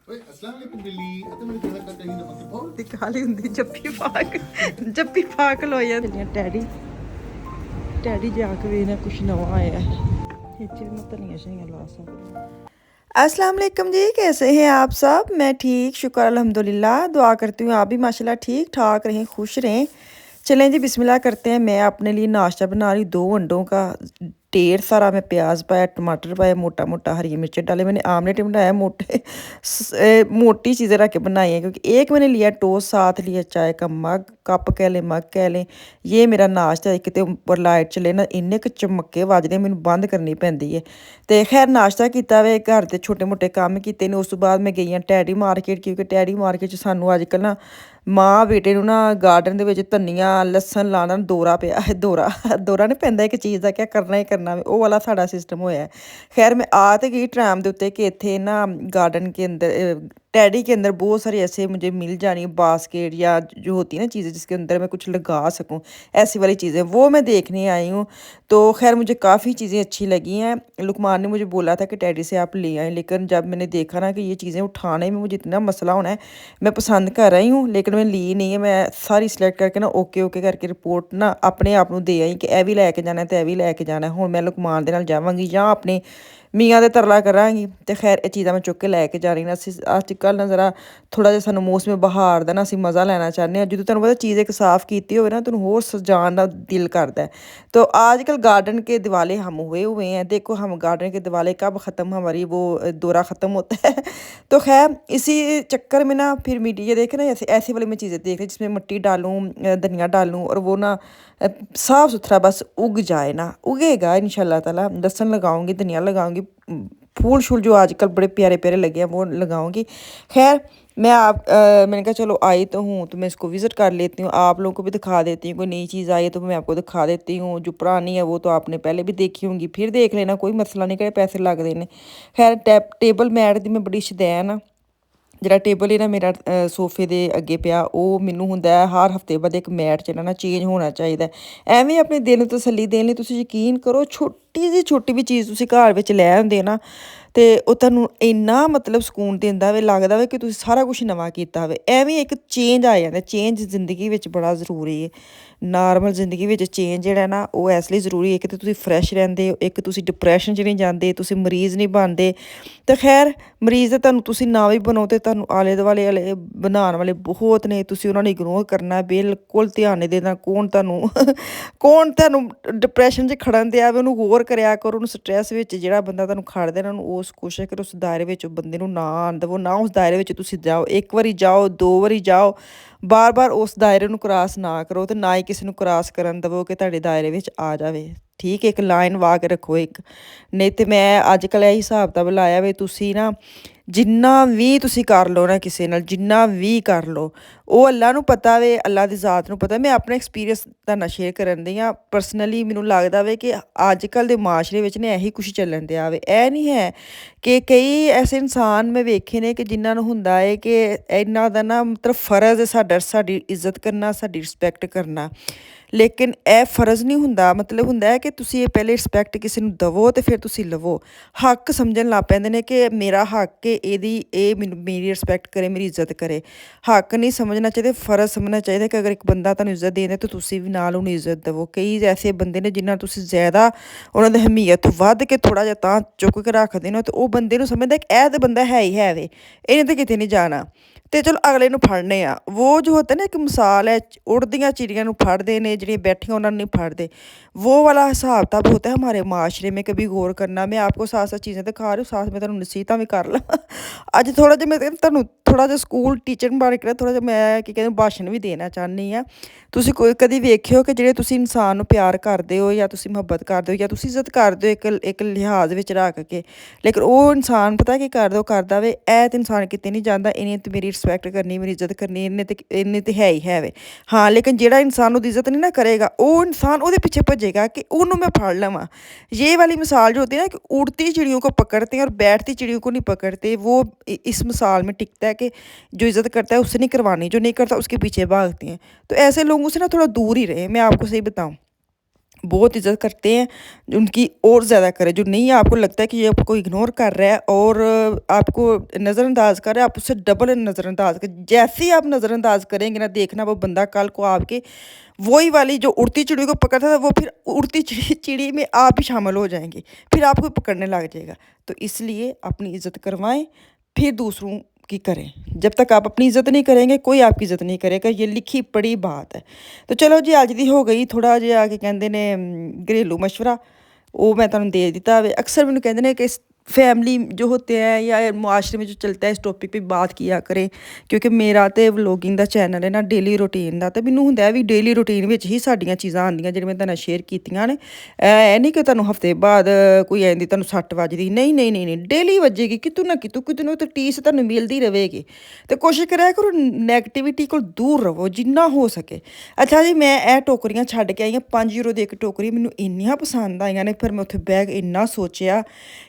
ਓਏ ਅਸਲਾਮ ਅਲੈਕੁਮ ਬਿੱਲੀ ਅਤੇ ਮੇਰੇ ਘਰ ਦਾ ਕਹੀਂ ਨਾ ਪੱਕੀ ਦੀ ਕਾਲੀ ਹੁੰਦੀ ਜੱਫੀ ਪਾ ਕੇ ਲੋ ਜਾਂਦੀਆਂ ਟੈਡੀ ਜਾ ਕੇ ਵੇਖਣਾ ਕੁਛ ਨਵਾਂ आया है। अस्सलाम वालेकुम जी, कैसे हैं आप सब? मैं ठीक, शुक्र अल्हम्दुलिल्लाह। दुआ करती हूँ आप भी माशाल्लाह ठीक ठाक रहें, खुश रहें। चलें जी बिस्मिल्लाह करते हैं। मैं अपने लिए नाश्ता बना रही, 2 अंडों का ढेर सारा मैं प्याज पाया, टमाटर पाया, मोटा मोटा हरी मिर्चें डाले। मैंने आमलेट भी बनाया, मोटी चीज़ें रख के बनाई हैं, क्योंकि एक मैंने लिया टोस्ट, साथ लिया चाय का मग, कप कह लें मग कह लें। ये मेरा नाश्ता है। कितने उपर लाइट चले ना इन्ने क चमके वजदे, मैनू बंद करनी पैंदी है। तो खैर नाश्ता किया वे, घर के छोटे मोटे काम किए ने। उस तो बाद मैं गई हाँ टैडी मार्केट, क्योंकि टैडी मार्केट च सानू अजकल ना माँ बेटे ना गार्डन के धनिया लसन लाना दौरा पिया है। दौरा नहीं पैंदा एक चीज़ का, क्या करना ही करना वो वाला साड़ा सिस्टम होया। खैर मैं आ तो गई ट्रैम के उत्ते कि इतने ना गार्डन के अंदर टैडी के अंदर बहुत सारे ऐसे मुझे मिल जानी बास्केट या जो होती है ना चीज़ें जिसके अंदर मैं कुछ लगा सकूं, ऐसी वाली चीज़ें वो मैं देखने आई हूँ। तो खैर मुझे काफ़ी चीज़ें अच्छी लगी हैं। लुकमान ने मुझे बोला था कि टैडी से आप ले आएँ, लेकिन जब मैंने देखा ना कि ये चीज़ें उठाने में मुझे इतना मसला होना है, मैं पसंद कर रही हूँ लेकिन मैं ली नहीं है। मैं सारी सिलेक्ट करके ना ओके ओके करके रिपोर्ट ना अपने आप दे आई कि यह भी लैके जाना तो यह भी लैके जाना। हुण मैं लुकमान दे नाल जावांगी या अपने मियाँ दे तरला करांगी। तो खैर ये चीज़ां मैं चुक के लैके जा रही ना। अजकल ना जरा थोड़ा जिहा सानू मौसम बहार दा ना असीं मज़ा लैना चाहते हैं। जो तुहानूं पता चीज़ एक साफ़ कीती होवे ना तुहानूं होर सजाण दा दिल करता है। तो आजकल गार्डन के दिवाले हम हुए हुए हैं। देखो हम गार्डन के दिवाले कब ख़त्म, हमारी वो दौरा ख़त्म होता है। तो खैर इसी चक्कर में ना फिर मीडिया देखे ना ऐसे ऐसी वाली मैं चीज़ें देख रही जिसमें मिट्टी डालूँ, धनिया डालूँ और वो ना साफ़ सुथरा बस उग जाए ना, उगेगा इंशाल्लाह ताला। लहसुन लगाऊंगी, धनिया लगाऊंगी, फूल शूल जो आजकल बड़े प्यारे प्यारे लगे हैं वो लगाऊंगी। खैर मैंने कहा चलो आई तो हूँ तो मैं इसको विज़िट कर लेती हूँ, आप लोगों को भी दिखा देती हूँ। कोई नई चीज़ आई है तो मैं आपको दिखा देती हूँ, जो पुरानी है वो तो आपने पहले भी देखी होंगी, फिर देख लेना, कोई मसला नहीं, कि पैसे लगते हैं। खैर टेबल मैट की मैं बड़ी शदैन हाँ। ਜਿਹੜਾ ਟੇਬਲ ਹੈ ਨਾ ਮੇਰਾ ਸੋਫੇ ਦੇ ਅੱਗੇ ਪਿਆ, ਉਹ ਮੈਨੂੰ ਹੁੰਦਾ ਹੈ ਹਰ ਹਫਤੇ ਬਾਅਦ ਇੱਕ ਮੈਟ ਜਿਹੜਾ ਨਾ ਚੇਂਜ ਹੋਣਾ ਚਾਹੀਦਾ। ਐਵੇਂ ਆਪਣੇ ਦਿਲ ਨੂੰ ਤਸੱਲੀ ਦੇਣ ਲਈ ਤੁਸੀਂ ਯਕੀਨ ਕਰੋ, ਛੋਟੀ ਵੀ ਚੀਜ਼ ਤੁਸੀਂ ਘਰ ਵਿੱਚ ਲੈ ਆਉਂਦੇ ਨਾ ਤੇ ਉਹ ਤੁਹਾਨੂੰ ਇੰਨਾ ਮਤਲਬ ਸਕੂਨ ਦਿੰਦਾ ਵੇ, ਲੱਗਦਾ ਵੇ ਕਿ ਤੁਸੀਂ ਸਾਰਾ ਕੁਝ ਨਵਾਂ ਕੀਤਾ ਹੋਵੇ। ਐਵੇਂ ਇੱਕ ਚੇਂਜ ਆ ਜਾਂਦਾ। ਚੇਂਜ ਜ਼ਿੰਦਗੀ ਵਿੱਚ ਬੜਾ ਜ਼ਰੂਰੀ ਹੈ। ਨਾਰਮਲ ਜ਼ਿੰਦਗੀ ਵਿੱਚ ਚੇਂਜ ਜਿਹੜਾ ਨਾ ਉਹ ਇਸ ਲਈ ਜ਼ਰੂਰੀ ਹੈ, ਇੱਕ ਤਾਂ ਤੁਸੀਂ ਫਰੈਸ਼ ਰਹਿੰਦੇ ਹੋ, ਇੱਕ ਤੁਸੀਂ ਡਿਪਰੈਸ਼ਨ 'ਚ ਨਹੀਂ ਜਾਂਦੇ, ਤੁਸੀਂ ਮਰੀਜ਼ ਨਹੀਂ ਬਣਦੇ। ਤਾਂ ਖੈਰ ਮਰੀਜ਼ ਤਾਂ ਤੁਹਾਨੂੰ ਤੁਸੀਂ ਨਾ ਵੀ ਬਣੋ ਤੇ ਤੁਹਾਨੂੰ ਆਲੇ ਦੁਆਲੇ ਵਾਲੇ ਬਣਾਉਣ ਵਾਲੇ ਬਹੁਤ ਨੇ, ਤੁਸੀਂ ਉਹਨਾਂ ਨੂੰ ਇਗਨੋਰ ਕਰਨਾ, ਬਿਲਕੁਲ ਧਿਆਨ ਨਹੀਂ ਦੇਣਾ। ਕੌਣ ਤੁਹਾਨੂੰ ਡਿਪਰੈਸ਼ਨ 'ਚ ਖੜਨ ਦਿਆ ਵੇ, ਉਹਨੂੰ ਗੌਰ ਕਰਿਆ ਕਰੋ। ਉਹਨੂੰ ਸਟਰੈਸ ਵਿੱਚ ਜਿਹੜਾ ਬੰਦਾ ਤੁਹਾਨੂੰ ਖੜ ਦੇਣਾ, ਉਹਨੂੰ ਉਸ ਕੋਸ਼ਿਸ਼ ਕਰੋ ਉਸ ਦਾਇਰੇ ਵਿੱਚ ਬੰਦੇ ਨੂੰ ਨਾ ਆਉਣ ਦੇਵੋ, ਨਾ ਉਸ ਦਾਇਰੇ ਵਿੱਚ ਤੁਸੀਂ ਜਾਓ। ਇੱਕ ਵਾਰੀ ਜਾਓ, 2 ਵਾਰੀ ਜਾਓ, ਬਾਰ ਉਸ ਦਾਇਰੇ ਨੂੰ ਕ੍ਰਾਸ ਨਾ ਕਰੋ ਤੇ ਨਾ ਹੀ ਕਿਸੇ ਨੂੰ ਕ੍ਰਾਸ ਕਰਨ ਦੇਵੋ ਕਿ ਤੁਹਾਡੇ ਦਾਇਰੇ ਵਿੱਚ ਆ ਜਾਵੇ। ਠੀਕ ਹੈ, ਇੱਕ ਲਾਈਨ ਵਾ ਕੇ ਰੱਖੋ ਇੱਕ। ਨਹੀਂ ਤੇ ਮੈਂ ਅੱਜ ਕੱਲ੍ਹ ਇਹ ਹਿਸਾਬ ਤਾਂ ਲਾਇਆ ਵੇ, ਤੁਸੀਂ ਨਾ ਜਿੰਨਾ ਵੀ ਤੁਸੀਂ ਕਰ ਲਓ ਨਾ ਕਿਸੇ ਨਾਲ, ਜਿੰਨਾ ਵੀ ਕਰ ਲਓ, ਉਹ ਅੱਲਾ ਨੂੰ ਪਤਾ ਵੇ, ਅੱਲਾ ਦੀ ਜ਼ਾਤ ਨੂੰ ਪਤਾ। ਮੈਂ ਆਪਣਾ ਐਕਸਪੀਰੀਅੰਸ ਤੁਹਾਡੇ ਨਾਲ ਸ਼ੇਅਰ ਕਰਨ ਦੀ ਹਾਂ। ਪਰਸਨਲੀ ਮੈਨੂੰ ਲੱਗਦਾ ਵੇ ਕਿ ਅੱਜ ਕੱਲ੍ਹ ਦੇ ਮਾਸ਼ਰੇ ਵਿੱਚ ਨਾ ਇਹੀ ਕੁਛ ਚੱਲਣ ਦਿਆ ਵੇ। ਇਹ ਨਹੀਂ ਹੈ ਕਿ ਕਈ ਐਸੇ ਇਨਸਾਨ ਮੈਂ ਵੇਖੇ ਨੇ ਕਿ ਜਿਨ੍ਹਾਂ ਨੂੰ ਹੁੰਦਾ ਹੈ ਕਿ ਇਹਨਾਂ ਦਾ ਨਾ ਮਤਲਬ ਫਰਜ਼ ਹੈ ਸਾਡੀ ਇੱਜ਼ਤ ਕਰਨਾ, ਸਾਡੀ ਰਿਸਪੈਕਟ ਕਰਨਾ। ਲੇਕਿਨ ਇਹ ਫਰਜ਼ ਨਹੀਂ ਹੁੰਦਾ, ਮਤਲਬ ਹੁੰਦਾ ਹੈ ਕਿ ਤੁਸੀਂ ਇਹ ਪਹਿਲੇ ਰਿਸਪੈਕਟ ਕਿਸੇ ਨੂੰ ਦੇਵੋ ਅਤੇ ਫਿਰ ਤੁਸੀਂ ਲਵੋ। ਹੱਕ ਸਮਝਣ ਲੱਗ ਪੈਂਦੇ ਨੇ ਕਿ ਮੇਰਾ ਹੱਕ ਹੈ, ਇਹ ਮੇਰੀ ਰਿਸਪੈਕਟ ਕਰੇ, ਮੇਰੀ ਇੱਜ਼ਤ ਕਰੇ। ਹੱਕ ਨਹੀਂ ਸਮਝਣਾ ਚਾਹੀਦਾ, ਫਰਜ਼ ਸਮਝਣਾ ਚਾਹੀਦਾ ਕਿ ਅਗਰ ਇੱਕ ਬੰਦਾ ਤੁਹਾਨੂੰ ਇੱਜ਼ਤ ਦੇਂਦਾ ਤਾਂ ਤੁਸੀਂ ਵੀ ਨਾਲ ਉਹਨੂੰ ਇੱਜ਼ਤ ਦੇਵੋ। ਕਈ ਐਸੇ ਬੰਦੇ ਨੇ ਜਿਨ੍ਹਾਂ ਤੁਸੀਂ ਜ਼ਿਆਦਾ ਉਹਨਾਂ ਦੀ ਅਹਿਮੀਅਤ ਤੋਂ ਵੱਧ ਕੇ ਥੋੜ੍ਹਾ ਜਿਹਾ ਤਾਂ ਚੁੱਕ ਕੇ ਰੱਖਦੇ ਨੇ, ਅਤੇ ਉਹ ਬੰਦੇ ਨੂੰ ਸਮਝਦਾ ਕਿ ਇਹ ਤਾਂ ਬੰਦਾ ਹੈ ਹੀ ਹੈ ਵੇ, ਇਹਨੇ ਤਾਂ ਕਿਤੇ ਨਹੀਂ ਜਾਣਾ, ਤੇ ਚਲੋ ਅਗਲੇ ਨੂੰ ਫੜਨੇ ਆ। वो जो होता है ना, एक मिसाल है, उड़दियाँ चिड़ियाँ फड़ते हैं, जड़ियाँ बैठियाँ उन्होंने नहीं फड़ते। वो वाला हिसाब किताब होता है हमारे माशरे में। कभी गौर करना। मैं आपको साथ साथ चीज़ें दिखा रही हूँ, साथ में तुहानूं नसीहतां भी कर ला। अज थोड़ा जिहा मैं तुहानूं थोड़ा जिहा स्कूल टीचर बन के थोड़ा जिहा मैं की कहते भाषण भी देना चाहनी हाँ। ਤੁਸੀਂ ਕੋਈ ਕਦੀ ਵੇਖਿਓ ਕਿ ਜਿਹੜੇ ਤੁਸੀਂ ਇਨਸਾਨ ਨੂੰ ਪਿਆਰ ਕਰਦੇ ਹੋ ਜਾਂ ਤੁਸੀਂ ਮੁਹੱਬਤ ਕਰਦੇ ਹੋ ਜਾਂ ਤੁਸੀਂ ਇੱਜ਼ਤ ਕਰਦੇ ਹੋ ਇੱਕ ਲਿਹਾਜ਼ ਵਿੱਚ ਰੱਖ ਕੇ, ਲੇਕਿਨ ਉਹ ਇਨਸਾਨ ਪਤਾ ਕੀ ਕਰਦਾ ਵੇ, ਇਹ ਤਾਂ ਇਨਸਾਨ ਕਿਤੇ ਨਹੀਂ ਜਾਂਦਾ, ਇਹਨੇ ਤਾਂ ਮੇਰੀ ਰਿਸਪੈਕਟ ਕਰਨੀ, ਮੇਰੀ ਇੱਜ਼ਤ ਕਰਨੀ, ਇਹਨੇ ਤਾਂ ਹੈ ਹੀ ਹੈ ਵੇ। हाँ, लेकिन ਜਿਹੜਾ ਇਨਸਾਨ ਉਹਦੀ ਇੱਜ਼ਤ ਨਹੀਂ ਨਾ ਕਰੇਗਾ, ਉਹ ਇਨਸਾਨ ਉਹਦੇ ਪਿੱਛੇ ਭੱਜੇਗਾ कि ਉਹਨੂੰ मैं फड़ लवां। ये वाली मिसाल जो होती है ना कि उड़ती चिड़ियों को पकड़ते हैं और बैठती चिड़ियों को नहीं पकड़ते, वो इस मिसाल में टिकता है कि जो इज़्ज़त करता है उससे नहीं करवानी, जो नहीं करता उसके पीछे भागती हैं। तो ऐसे लोगों से ना थोड़ा दूर ही रहे, मैं आपको सही बताऊँ। बहुत इज़्ज़त करते हैं, उनकी और ज़्यादा करें। जो नहीं आपको लगता है कि ये आपको इग्नोर कर रहा है और आपको नज़रअंदाज कर रहा है, आप उससे डबल नज़रअंदाज करें। जैसे ही आप नज़रअंदाज करेंगे ना, देखना वो बंदा कल को आपके वही वाली जो उड़ती चिड़ी को पकड़ता था, वो फिर उड़ती चिड़ी चिड़ी में आप भी शामिल हो जाएंगे, फिर आपको पकड़ने लग जाएगा। तो इसलिए अपनी इज़्ज़त करवाएं, फिर दूसरों की करें। जब तक आप अपनी इज़्ज़त नहीं करेंगे, कोई आपकी इज़्ज़त नहीं करेगा, ये लिखी पड़ी बात है। तो चलो जी, ਅੱਜ ਦੀ ਹੋ ਗਈ ਥੋੜਾ ਜਿਹਾ ਕਿ ਕਹਿੰਦੇ ਨੇ घरेलू मशवरा, वो मैं तुहानू दे दिता। अक्सर मैंने कहते हैं कि फैमिली जो होते हैं या मुआशरे में जो चलता है, इस टॉपिक पे बात किया करें, क्योंकि मेरा तो व्लॉगिंग का चैनल है ना, डेली रूटीन का। तो मैनू हुंदा भी डेली रूटीन में ही साडियां चीज़ां आंदियां जिहड़ियां मैं तुहानू शेयर कीतियां ने। ऐ नहीं कि तुहानू हफ्ते बाद कोई आंदी तुहानू सट्ट वजदी, नहीं नहीं नहीं नहीं, डेली वजेगी कितों ना कितों तो टीस तुहानू मिलदी रहेगी। तो कोशिश करा करो नैगेटिविटी को दूर रवो जिन्ना हो सके। अच्छा जी, मैं ਇਹ ਟੋਕਰੀਆਂ ਛੱਡ ਕੇ ਆਈ ਹਾਂ। 5 ਯੂਰੋ ਦੀ ਇੱਕ ਟੋਕਰੀ ਮੈਨੂੰ ਇੰਨੀਆਂ ਪਸੰਦ ਆਈਆਂ ਨੇ। ਫਿਰ ਮੈਂ ਉੱਥੇ ਬੈਗ ਇੰਨਾ ਸੋਚਿਆ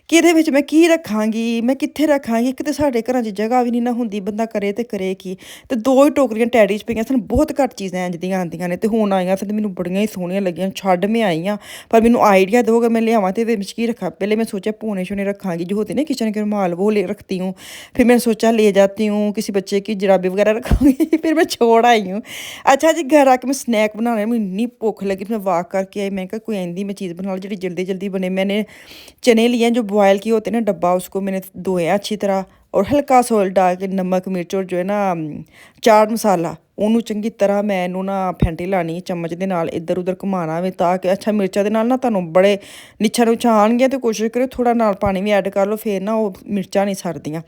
ਕਿ ਇਹਦੇ ਵਿੱਚ ਮੈਂ ਕੀ ਰੱਖਾਂਗੀ, ਮੈਂ ਕਿੱਥੇ ਰੱਖਾਂਗੀ। ਇੱਕ ਤਾਂ ਸਾਡੇ ਘਰਾਂ 'ਚ ਜਗ੍ਹਾ ਵੀ ਨਹੀਂ ਨਾ ਹੁੰਦੀ, ਬੰਦਾ ਕਰੇ ਤੇ ਕਰੇ ਕੀ। ਤੇ 2 ਹੀ ਟੋਕਰੀਆਂ ਟੈਡੀ 'ਚ ਪਈਆਂ ਸਨ। ਬਹੁਤ ਘੱਟ ਚੀਜ਼ਾਂ ਇੰਝ ਦੀਆਂ ਆਉਂਦੀਆਂ ਨੇ, ਤੇ ਹੁਣ ਆਈਆਂ ਸਨ, ਮੈਨੂੰ ਬੜੀਆਂ ਹੀ ਸੋਹਣੀਆਂ ਲੱਗੀਆਂ। ਛੱਡ ਮੈਂ ਆਈ ਹਾਂ, ਪਰ ਮੈਨੂੰ ਆਈਡੀਆ ਦਿਓਗੇ ਮੈਂ ਲਿਆਵਾਂ ਤੇ ਇਹਦੇ ਵਿੱਚ ਕੀ ਰੱਖਾਂ। ਪਹਿਲੇ मैं सोचा पोने शोने रखांगी, जो होते ना किचन के रुमाल, वो ले रखती हूँ। फिर मैंने सोचा ले जाती हूँ किसी बच्चे की जराबी वगैरह रखूँगी। फिर मैं छोड़ आई हूँ। अच्छा जी, घर आके मैं स्नैक बनाने में इन्नी भुख लगी, मैं वाक करके आई। मैं कहा कोई ऐसी मैं चीज़ बना लो जी जल्दी जल्दी बने। मैंने चने लिए जो बॉयल किए होते ना डब्बा, उसको मैंने धोया अच्छी तरह और हल्का सॉल्ट डाल के, नमक मिर्च और जो है ना चाट मसाला, ਉਹਨੂੰ ਚੰਗੀ ਤਰ੍ਹਾਂ ਮੈਂ ਇਹਨੂੰ ਨਾ ਫੈਂਟੀ ਲਾਣੀ ਚਮਚ ਦੇ ਨਾਲ, ਇੱਧਰ ਉੱਧਰ ਘੁਮਾਉਣਾ ਵੇ ਤਾਂ ਕਿ ਅੱਛਾ ਮਿਰਚਾਂ ਦੇ ਨਾਲ ਨਾ ਤੁਹਾਨੂੰ ਬੜੇ ਨਿੱਛਾਂ ਨੁੱਛਾਂ ਆਉਣਗੀਆਂ। ਤੇ ਕੋਸ਼ਿਸ਼ ਕਰਿਓ ਥੋੜਾ ਨਾਲ ਪਾਣੀ ਵੀ ऐड कर लो, फिर ना वो मिर्चा नहीं सड़दियाँ।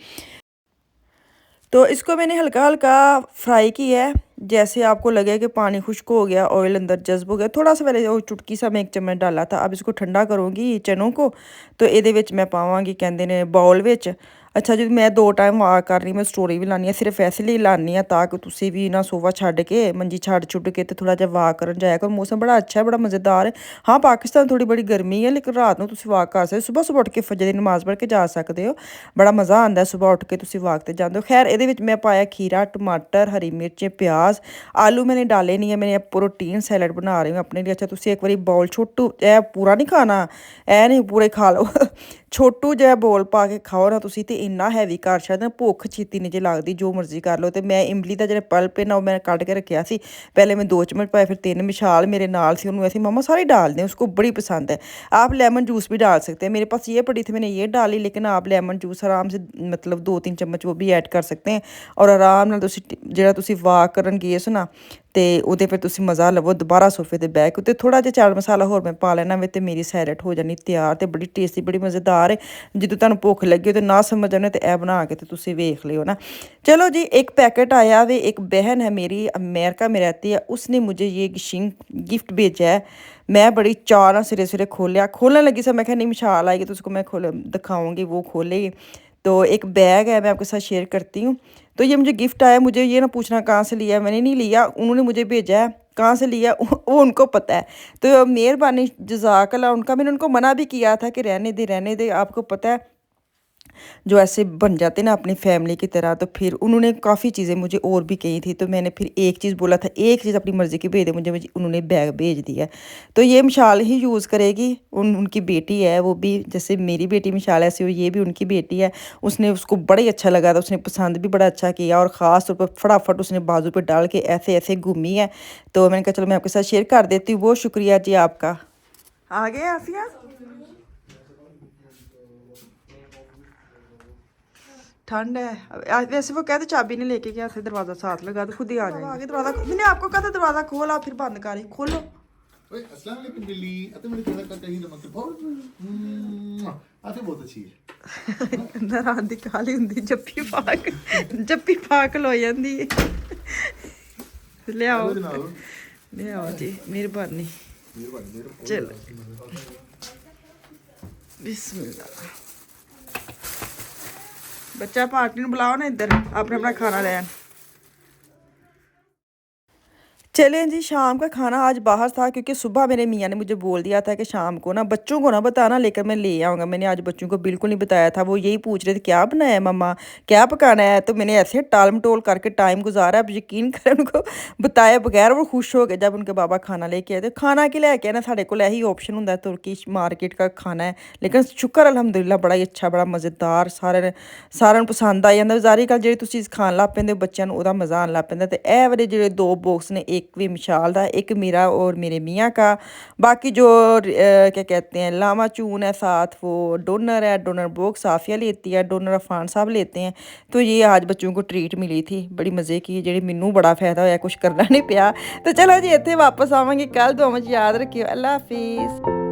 तो इसको मैंने हल्का हल्का फ्राई किया है। जैसे आपको लगे कि पानी खुश्क हो गया, ऑयल अंदर जज्ब हो गया, थोड़ा सा पहले वो चुटकी सा मैं 1 चम्मच डाला था। अब इसको ठंडा करूँगी चनों को। तो ये मैं पावांगी कहते ने बाउल विच। अच्छा जी, मैं 2 टाइम वाक कर रही, मैं स्टोरी भी लानी है, सिर्फ इस लिए लानी है ताकि तुसी भी ना सोफा छड्ड के मंजी छड्ड के तो थोड़ा जिहा वाक करन जाया करो। मौसम बड़ा अच्छा है, बड़ा मज़ेदार है। हाँ, पाकिस्तान थोड़ी बड़ी गर्मी है, लेकिन रात को तुसी वाक कर सकते, सुबह सुबह उठ के फजर दी नमाज़ पढ़ के जा सकते हो। बड़ा मज़ा आंदा है सुबह उठ के तुसी वाक ते जांदे हो। खैर, ये मैं पाया खीरा, टमाटर, हरी मिर्चें, प्याज, आलू मैंने डाले नहीं है। मैंने प्रोटीन सैलड बना रही हूँ अपने लिए। अच्छा, तुसी एक बारी बाउल छोटू, ए पूरा नहीं खाना, ए नहीं पूरे खा लो छोटू जिहा बौल पा के खाओ ना तुसी, ते इन्ना हैवी कर छड्डदा, भुख छेती नहीं जे लगदी, जो मर्जी कर लो। तो मैं इमली का जो पल्प है ना, वो मैं कट के रखा सी। पहले मैं 2 चम्मच पाए, फिर 3। मिशाल मेरे नाल सी, उन्होंने ऐसी मम्मा सारी डाल दें, उसको बड़ी पसंद है। आप लेमन जूस भी डाल सकते हैं, मेरे पास ये पड़ी थी मैंने ये डाली, लेकिन आप लेमन जूस आराम से मतलब 2-3 चम्मच वो भी ऐड कर सकते हैं। और आराम नाल तुसी जिहड़ा तुसी वाक करन गए सो ना, तो ਉਹਦੇ ਫਿਰ ਤੁਸੀਂ ਮਜ਼ਾ ਲਵੋ। ਦੁਬਾਰਾ ਸੋਫੇ 'ਤੇ ਬਹਿ ਕੇ ਉੱਤੇ ਥੋੜ੍ਹਾ ਜਿਹਾ ਚਾਟ ਮਸਾਲਾ ਹੋਰ ਮੈਂ ਪਾ ਲੈਣਾ ਵੇ, ਅਤੇ ਮੇਰੀ ਸੈਲਡ ਹੋ ਜਾਣੀ ਤਿਆਰ। ਅਤੇ ਬੜੀ ਟੇਸਟੀ, ਬੜੀ ਮਜ਼ੇਦਾਰ ਹੈ। ਜਦੋਂ ਤੁਹਾਨੂੰ ਭੁੱਖ ਲੱਗੀ ਤੇ ਨਾ ਸਮਝ ਆਉਣੇ ਤੇ ਇਹ ਬਣਾ ਕੇ ਤੇ ਤੁਸੀਂ ਵੇਖ लियो ना। चलो जी, एक पैकेट आया वे। एक बहन है मेरी, अमेरिका में रहती है, उसने मुझे ये गिफ्ट भेजा है। मैं बड़ी चाह ना सिरे सिरे खोलिया, खोलने लगी सा, मैं क्या नहीं मिशाल आएगी तो उसको मैं दिखाऊँगी, वो खोलेगी। तो एक बैग है, मैं आपके साथ शेयर करती हूँ। तो ये मुझे गिफ्ट आया, मुझे ये ना पूछना कहाँ से लिया, मैंने नहीं लिया, उन्होंने मुझे भेजा है। कहाँ से लिया वो उनको पता है। तो मेहरबानी, जज़ाकल्लाह उनका। मैंने उनको मना भी किया था कि रहने दे, आपको पता है जो ऐसे बन जाते ना अपनी फैमिली की तरह। तो फिर उन्होंने काफ़ी चीज़ें मुझे और भी कही थी, तो मैंने फिर एक चीज़ बोला था, एक चीज़ अपनी मर्ज़ी की भेज दे मुझे, उन्होंने बैग भेज दिया। तो ये मिशाल ही यूज़ करेगी, उनकी बेटी है वो भी, जैसे मेरी बेटी मिशाल है, ऐसे ये भी उनकी बेटी है। उसने उसको बड़ा ही अच्छा लगा था, उसने पसंद भी बड़ा अच्छा किया, और ख़ास तौर पर फटाफट उसने बाजू पर डाल के ऐसे ऐसे घूमी है। तो मैंने कहा चलो मैं आपके साथ शेयर कर देती हूँ। बहुत शुक्रिया जी आपका। आ गए आसिया, ठंड है वैसे। वो कहते चाबी नहीं लेके गया थे, दरवाजा साथ लगा तो खुद ही आ जाएगा। आगे दरवाजा, मैंने आपको कहा था दरवाजा खोला, फिर बंद कर, खोलो। ओए अस्सलाम वालेकुम बिल्ली, अते मेरे घर का कहीं नमक बहुत आते बहुत अच्छी है। अंदर आंदी काली हुंदी, जप्पी पाक लो जांदी है। ले आओ जी, मेहरबानी। चलो बिस्मिल्लाह। बच्चा पार्टी ਨੂੰ ਬੁਲਾਓ ਨਾ ਇੱਧਰ, ਆਪਣੇ ਆਪਣਾ ਖਾਣਾ ਲੈਣ। चलें जी, शाम का खाना आज बाहर था क्योंकि सुबह मेरे मियाँ ने मुझे बोल दिया था कि शाम को ना बच्चों को ना बताना, लेकर मैं ले आऊँगा। मैंने आज बच्चों को बिल्कुल नहीं बताया था। वो यही पूछ रहे थे क्या बनाया है मम्मा, क्या पकाना है? तो मैंने ऐसे टाल-मटोल करके टाइम गुज़ारा। आप यकीन करें उनको बताए बगैर वो खुश हो गए जब उनके बाबा खाना लेके आए। तो खाना की लेके ना साढ़े कोल यही ऑप्शन हुंदा है, तुर्किश मार्केट का खाना है। लेकिन शुक्र अल्हम्दुलिल्लाह बड़ा ही अच्छा, बड़ा मज़ेदार, ਸਾਰਿਆਂ ਨੂੰ ਪਸੰਦ ਆ ਜਾਂਦਾ। ਜ਼ਾਰੀ ਗੱਲ ਜਿਹੜੀ ਤੁਸੀਂ ਖਾਣ ਲੱਗ ਪੈਂਦੇ ਹੋ ਬੱਚਿਆਂ ਨੂੰ ਉਹਦਾ ਮਜ਼ਾ ਆਉਣ ਲੱਗ ਪੈਂਦਾ। ਤੇ ਇਹ ਵਾਲੇ ਜਿਹੜੇ 2 ਬॉक्स ने, एक भी मिशाल ਦਾ, एक मेरा और मेरे मियाँ का। बाकी जो क्या कहते हैं लामा चून है साथ, वो डोनर है, डोनर बॉक्स साफिया लेती है, डोनर अफान साहब लेते हैं। तो ये आज बच्चों को ट्रीट मिली थी बड़ी मज़े की, ਜਿਹੜੀ ਮੈਨੂੰ बड़ा फ़ायदा होया, कुछ करना नहीं पिया। तो चलो जी, ਇੱਥੇ वापस आवांगे कल। दुआ में याद रखियो। अल्लाह हाफिज़।